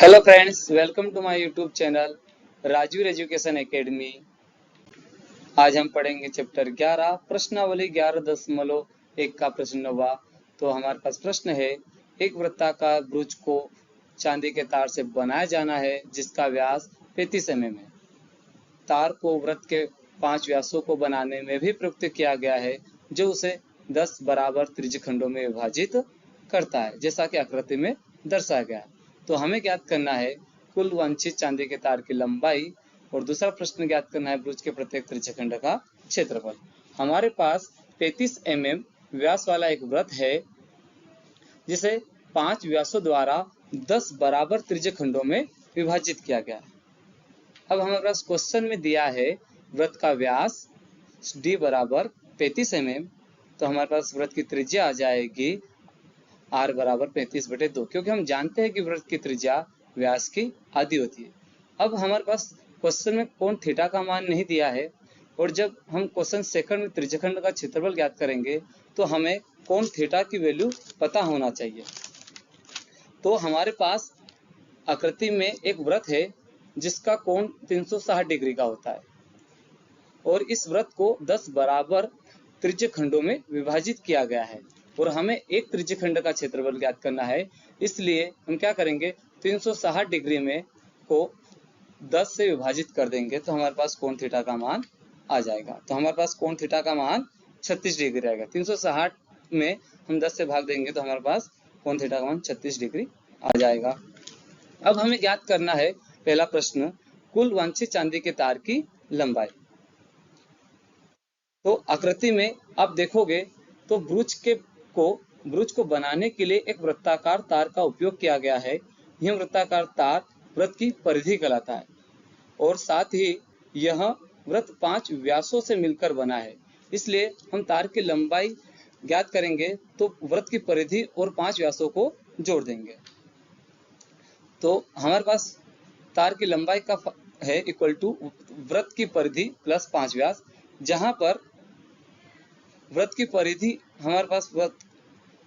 Hello friends, welcome to my YouTube channel Rajveer education academy. आज हम पढ़ेंगे चैप्टर 11 प्रश्नावली 11.1 का प्रश्न हुआ। तो हमारे पास प्रश्न है, एक वृत्ताकार ब्रुज को चांदी के तार से बनाया जाना है जिसका व्यास 35 mm है। तार को वृत्त के 5 व्यासों को बनाने में भी प्रयुक्त किया गया है जो उसे 10 बराबर त्रिज्यखंडों में विभाजित करता है, जैसा कि आकृति में दर्शाया गया है। तो हमें ज्ञात करना है कुल वांछित चांदी के तार की लंबाई, और दूसरा प्रश्न ज्ञात करना है ब्रुज के प्रत्येक त्रिज्यखंड का क्षेत्रफल। हमारे पास 35 mm व्यास वाला एक वृत्त है जिसे 5 व्यासों द्वारा 10 बराबर त्रिज्यखंडों में विभाजित किया गया है। अब हमारे पास क्वेश्चन में दिया है वृत्त का व्यास d बराबर 35 mm, तो हमारे पास वृत्त की त्रिज्या आ जाएगी r बराबर 35/2, क्योंकि हम जानते हैं कि वृत्त की त्रिज्या व्यास की आधी होती है। अब हमारे पास क्वेश्चन में कोण थीटा का मान नहीं दिया है, और जब हम क्वेश्चन सेकंड में त्रिज्यखंड का क्षेत्रफल ज्ञात करेंगे तो हमें कोण थीटा की वैल्यू पता होना चाहिए। तो हमारे पास आकृति में एक वृत्त है जिसका कोण 360 डिग्री का होता है, और इस वृत्त को 10 बराबर त्रिज्यखंडों में विभाजित किया गया है, और हमें एक त्रिज्यखंड का क्षेत्रफल ज्ञात करना है। इसलिए हम क्या करेंगे, 360 डिग्री में को 10 से विभाजित कर देंगे तो हमारे पास कोण थीटा का मान आ जाएगा। तो हमारे पास कोण थीटा का मान 36 डिग्री आएगा। 360 में हम 10 से भाग देंगे तो हमारे पास कोण थीटा का मान 36 डिग्री आ जाएगा। अब हमें ज्ञात करना है पहला प्रश्न, कुल वांछित चांदी के तार की लंबाई। तो आकृति में आप देखोगे तो ब्रुज को बनाने के लिए एक वृत्ताकार तार का उपयोग किया गया है। यह वृत्ताकार तार वृत्त की परिधि कहलाता है, और साथ ही यह वृत्त 5 व्यासों से मिलकर बना है। इसलिए हम तार की लंबाई ज्ञात करेंगे तो वृत्त की परिधि और 5 व्यासों को जोड़ देंगे। तो हमारे पास तार की लंबाई का है इक्वल टू वृत्त की परिधि प्लस 5 व्यास, जहां पर वृत्त की परिधि हमारे पास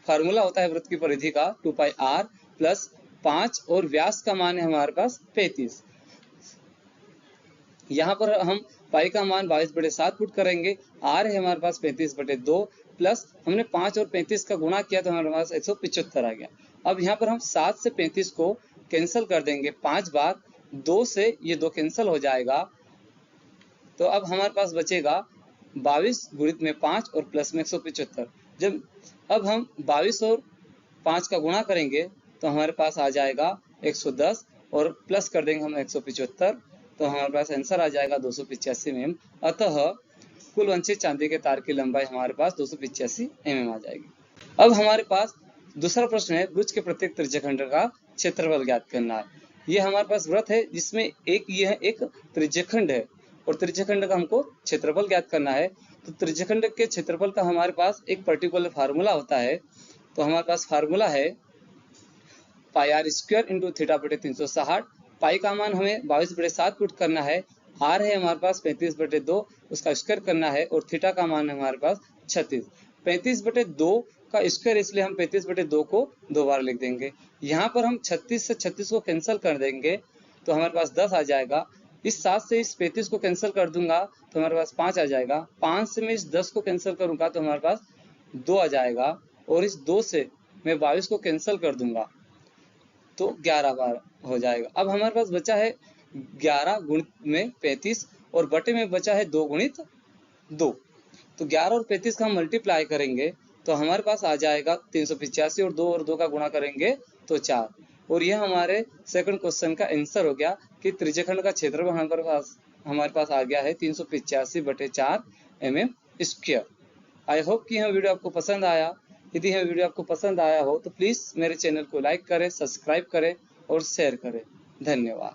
फार्मूला होता है वृत्त की परिधि का 2πr प्लस 5, और व्यास का मान है हमारे पास 35। यहाँ पर हम पाई का मान 22/7 पुट करेंगे, r है हमारे पास 35/2, प्लस हमने 5 और 35 का गुणा किया तो हमारे पास 175 आ गया। अब यहाँ पर हम 7 से 35 को कैंसिल कर देंगे 5 बार, 2 से ये 2 कैंसिल हो जाएगा। तो अब हमारे पास बचेगा 22 गुणित में 5 और प्लस में 175। जब अब हम 22 और 5 का गुणा करेंगे तो हमारे पास आ जाएगा 110, और प्लस कर देंगे हम 175, तो हमारे पास आंसर आ जाएगा 285 mm। अतः कुल वांछित चांदी के तार की लंबाई हमारे पास 285 mm आ जाएगी। अब हमारे पास दूसरा प्रश्न है, ब्रुज के प्रत्येक त्रिज्यखंड का क्षेत्रफल ज्ञात करना है। ये हमारे पास वृत्त है जिसमें यह एक त्रिज्यखंड है, और त्रिज्यखंड का हमको क्षेत्रफल ज्ञात करना है। तो त्रिज्यखंड के क्षेत्रफल का हमारे पास एक पर्टिकुलर फार्मूला होता है। तो हमारे पास फार्मूला है πr² इंटू θ/360। पाई का मान हमें 22/7 पुट करना है, r है हमारे पास 35/2, उसका स्क्वायर करना है, और थीटा का मान है हमारे पास 36। 35/2 का स्क्वायर, इसलिए हम 35/2 को 2 बार लिख देंगे। यहाँ पर हम 36 से 36 को कैंसिल कर देंगे तो हमारे पास 10 आ जाएगा। इस 7 से इस 35 को कैंसिल कर दूंगा तो हमारे पास 5 आ जाएगा। 5 से मैं इस 10 को कैंसिल करूंगा तो हमारे पास 2 आ जाएगा, और इस 2 से मैं 22 को कैंसिल कर दूंगा तो 11 बार हो जाएगा। अब हमारे पास बचा है 11 गुणित में 35, और बटे में बचा है 2 गुणित 2। तो 11 और 35 का हम मल्टीप्लाई करेंगे तो हमारे पास आ जाएगा 385, और 2 का गुणा करेंगे तो 4। और यह हमारे सेकंड क्वेश्चन का आंसर हो गया कि त्रिज्यखंड का क्षेत्रफल हमारे पास आ गया है 385/4 mm²। आई होप कि यह वीडियो आपको पसंद आया। यदि यह वीडियो आपको पसंद आया हो तो प्लीज़ मेरे चैनल को लाइक करें, सब्सक्राइब करें और शेयर करें। धन्यवाद।